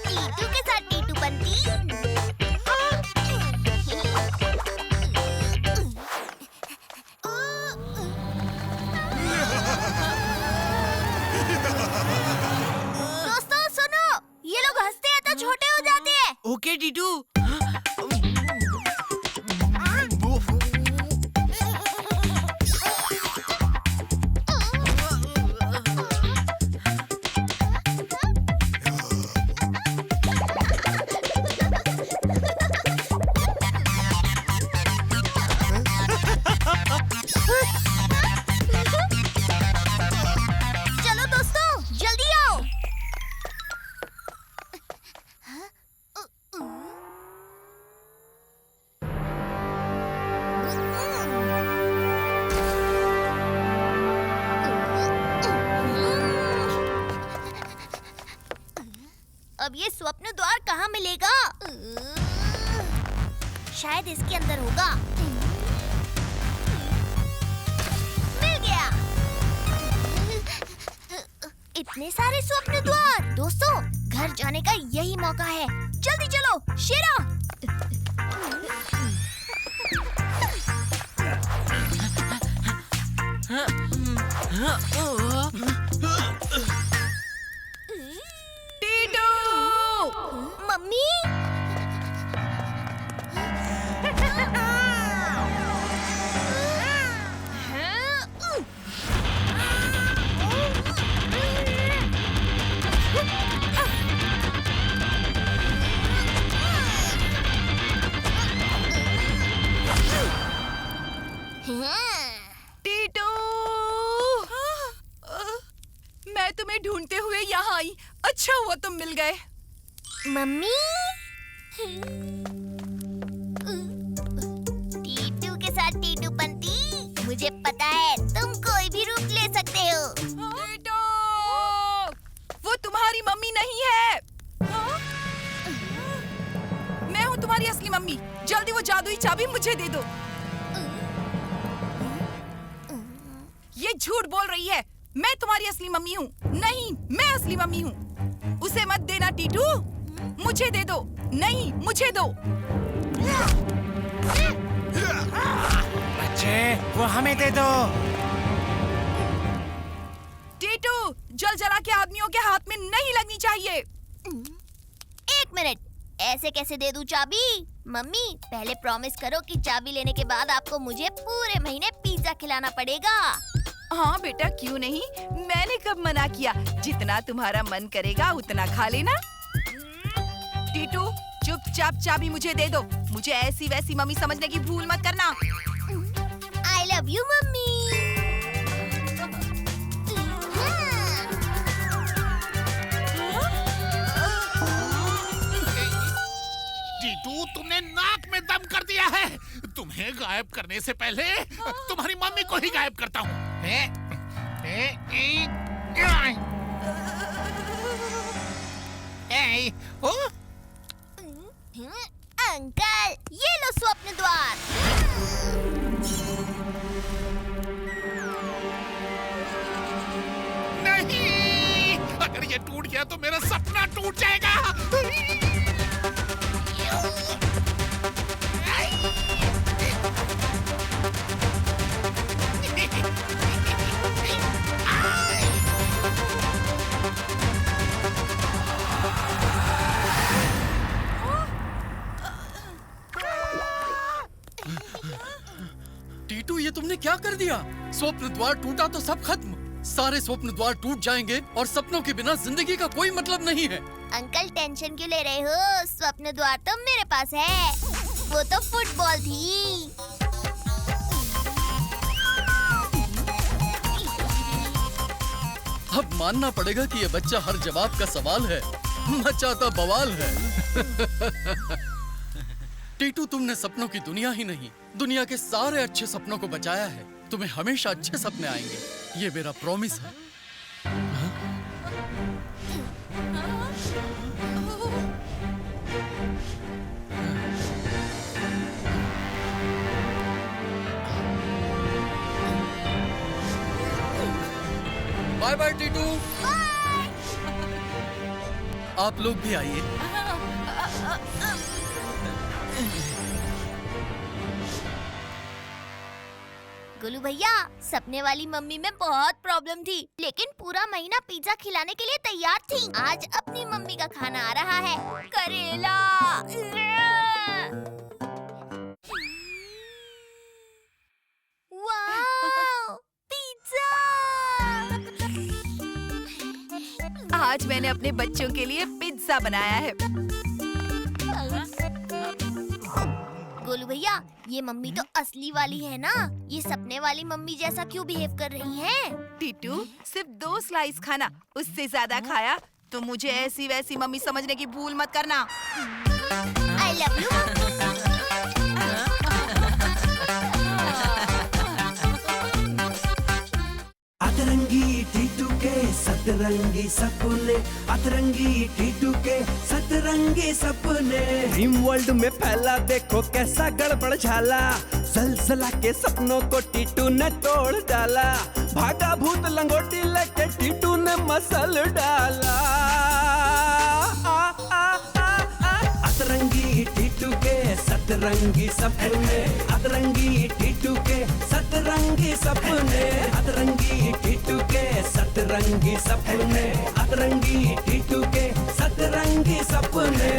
टीटू के साथ टीटू बनती। दोस्तों सुनो, ये लोग हंसते हैं तो छोटे हो जाते हैं। ओके टीटू। चलो दोस्तों, जल्दी आओ। अब ये स्वप्न द्वार कहाँ मिलेगा? शायद इसके अंदर होगा। मिल गया। इतने सारे स्वप्न द्वार। दोस्तों, घर जाने का यही मौका है। जल्दी चलो, शेरा। टीटू! मम्मी? टीटू! मैं तुम्हें ढूंढते हुए यहाँ आई। अच्छा हुआ तुम मिल गए। मम्मी? टीटू के साथ टीटू पंती, मुझे पता है तुम कोई भी रूप ले सकते हो। टीटू! वो तुम्हारी मम्मी नहीं है। हाँ? तुम्हारी असली मम्मी। जल्दी वो जादुई चाबी मुझे दे दो। ये झूठ बोल रही है। मैं तुम्हारी असली मम्मी हूँ। नहीं, मैं असली मम्मी हूँ। उसे मत देना टीटू। मुझे दे दो। नहीं, मुझे दो। बच्चे, वो हमें दे दो। टीटू, जल जला के आदमियों के हाथ में नहीं लगनी चाहिए। एक मिनट, ऐसे कैसे दे दूं चाबी? मम्मी, पहले प्रॉमिस करो कि चाबी लेने के बाद आपको मुझे पूरे महीने पिज्जा खिलाना पड़ेगा। हाँ बेटा, क्यों नहीं? मैंने कब मना किया? जितना तुम्हारा मन करेगा उतना खा लेना। टीटू, चुपचाप चाबी मुझे दे दो। मुझे ऐसी वैसी मम्मी समझने की भूल मत करना। I love you, mummy. Titu, तुमने नाक में दम कर दिया है। तुम्हें गायब करने से पहले तुम्हारी मम्मी को ही गायब करता हूँ। अंकल, ये लो स्वप्न द्वार। नहीं, अगर ये टूट गया तो मेरा सपना टूट जाएगा। टीटू, ये तुमने क्या कर दिया? स्वप्न द्वार टूटा तो सब खत्म। सारे स्वप्न द्वार टूट जाएंगे और सपनों के बिना जिंदगी का कोई मतलब नहीं है। अंकल, टेंशन क्यों ले रहे हो? स्वप्न द्वार तो मेरे पास है। वो तो फुटबॉल थी। अब मानना पड़ेगा कि ये बच्चा हर जवाब का सवाल है। मचाता बवाल है। टीटू, तुमने सपनों की दुनिया ही नहीं, दुनिया के सारे अच्छे सपनों को बचाया है। तुम्हें हमेशा अच्छे सपने आएंगे, ये मेरा प्रॉमिस है। Bye bye Titu. आप लोग भी आइए। गोलू भैया, सपने वाली मम्मी में बहुत प्रॉब्लम थी, लेकिन पूरा महीना पिज्जा खिलाने के लिए तैयार थी। आज अपनी मम्मी का खाना आ रहा है, करेला। Wow, pizza! आज मैंने अपने बच्चों के लिए पिज्जा बनाया है। गोलू भैया, ये मम्मी तो असली वाली है ना? ये सपने वाली मम्मी जैसा क्यों बिहेव कर रही हैं? टीटू, सिर्फ 2 स्लाइस खाना, उससे ज्यादा खाया तो मुझे ऐसी वैसी मम्मी समझने की भूल मत करना। I love you, mummy. अतरंगी टीटू के सतरंगी सपने, अतरंगी टीटू के सतरंगी सपने। ड्रीम वर्ल्ड में फैला देखो कैसा गड़बड़ झाला। जलजला के सपनों को टीटू ने तोड़ डाला। भागा भूत लंगोटी लेके टीटू ने मसल डाला। अतरंगी टीटू के सतरंगी सपने, अतरंगी टीटू के सतरंगी सपने, अतरंगी टीटू के सतरंगी सपने, अतरंगी टीटू के सतरंगी सपने।